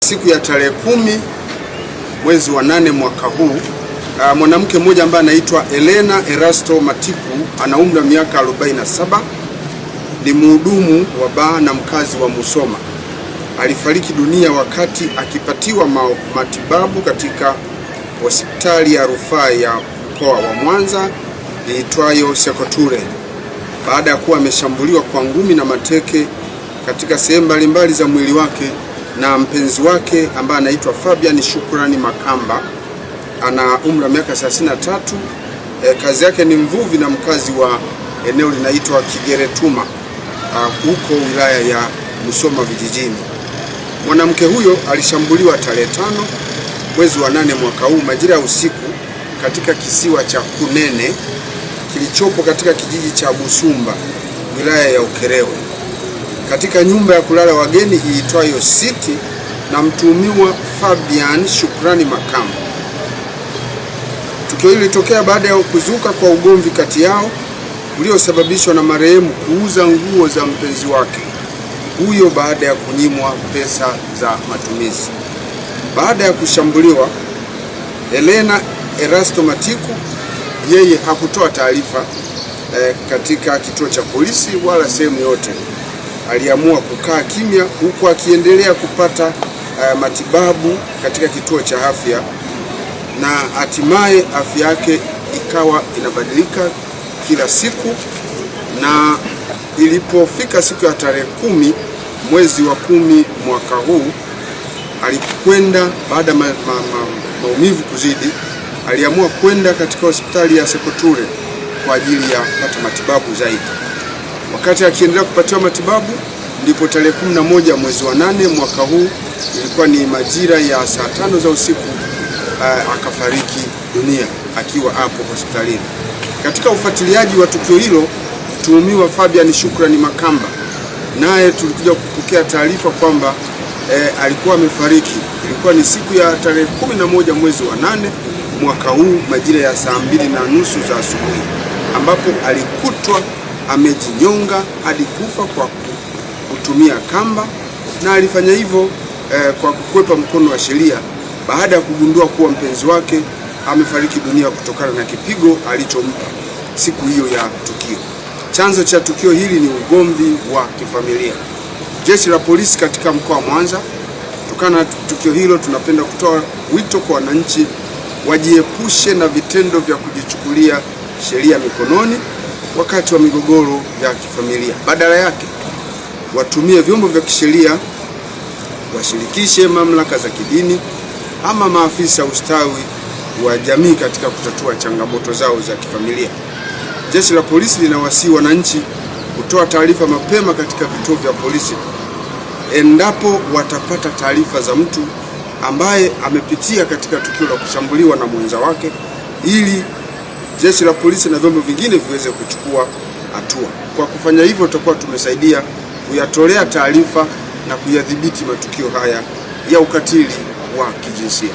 Siku ya tarehe 10 mwezi wa 8 mwaka huu, mwanamke mmoja ambaye anaitwa Elena Erasto Matiku, ana umri wa miaka 47, ni mhudumu wa baa na mkazi wa Musoma. Alifariki dunia wakati akipatiwa matibabu katika hospitali ya rufaa ya mkoa wa Mwanza iitwayo Sekoture, baada ya kuwa ameshambuliwa kwa ngumi na mateke katika sehemu mbalimbali za mwili wake na mpenzi wake ambaye anaitwa Fabian Shukrani Makamba. Ana umri wa miaka 33. Kazi yake ni mvuvi na mkazi wa eneo linaitwa Kigeretuma huko wilaya ya Musoma vijijini. Mwanamke huyo alishambuliwa tarehe 5 mwezi wa 8 mwaka huu majira ya usiku katika kisiwa cha Kunene kilichopo katika kijiji cha Busumba wilaya ya Ukerewe, katika nyumba ya kulala wageni iitwayo City na mtuhumiwa Fabian Shukrani Makamba. Tukio hili lilitokea baada ya kuzuka kwa ugomvi kati yao uliosababishwa na marehemu kuuza nguo za mpenzi wake huyo baada ya kunyimwa pesa za matumizi. Baada ya kushambuliwa, Elena Erasto Matiku yeye hakutoa taarifa katika kituo cha polisi wala sehemu yote. Aliamua kukaa kimya huku akiendelea kupata matibabu katika kituo cha afya, na hatimaye afya yake ikawa inabadilika kila siku, na ilipofika siku ya tarehe 10 mwezi wa 10 mwaka huu, alikwenda baada ya maumivu kuzidi, aliamua kwenda katika hospitali ya Sekoture kwa ajili ya kupata matibabu zaidi. Wakati akiendelea kupatiwa matibabu, ndipo tarehe 11 mwezi wa 8 mwaka huu, ilikuwa ni majira ya saa 5 za usiku, akafariki dunia akiwa hapo hospitalini. Katika ufuatiliaji wa tukio hilo, mtuhumiwa Fabian Shukrani Makamba naye tulikuja kupokea taarifa kwamba alikuwa amefariki. Ilikuwa ni siku ya tarehe 11 mwezi wa 8 mwaka huu majira ya saa 2:30 za asubuhi, ambapo alikutwa amejinyonga hadi kufa kwa kutumia kamba, na alifanya hivyo kwa kukwepa mkono wa sheria baada ya kugundua kuwa mpenzi wake amefariki dunia kutokana na kipigo alichompa siku hiyo ya tukio. Chanzo cha tukio hili ni ugomvi wa kifamilia. Jeshi la polisi katika mkoa wa Mwanza, kutokana na tukio hilo, tunapenda kutoa wito kwa wananchi wajiepushe na vitendo vya kujichukulia sheria mikononi wakati wa migogoro ya kifamilia. Badala yake, watumie vyombo vya kisheria, washirikishe mamlaka za kidini ama maafisa ustawi wa jamii katika kutatua changamoto zao za kifamilia. Jeshi la polisi linawasihi wananchi kutoa taarifa mapema katika vituo vya polisi endapo watapata taarifa za mtu ambaye amepitia katika tukio la kushambuliwa na mwenza wake, ili jeshi la polisi na vyombo vingine viweze kuchukua hatua. Kwa kufanya hivyo, tutakuwa tumesaidia kuyatolea taarifa na kuyadhibiti matukio haya ya ukatili wa kijinsia.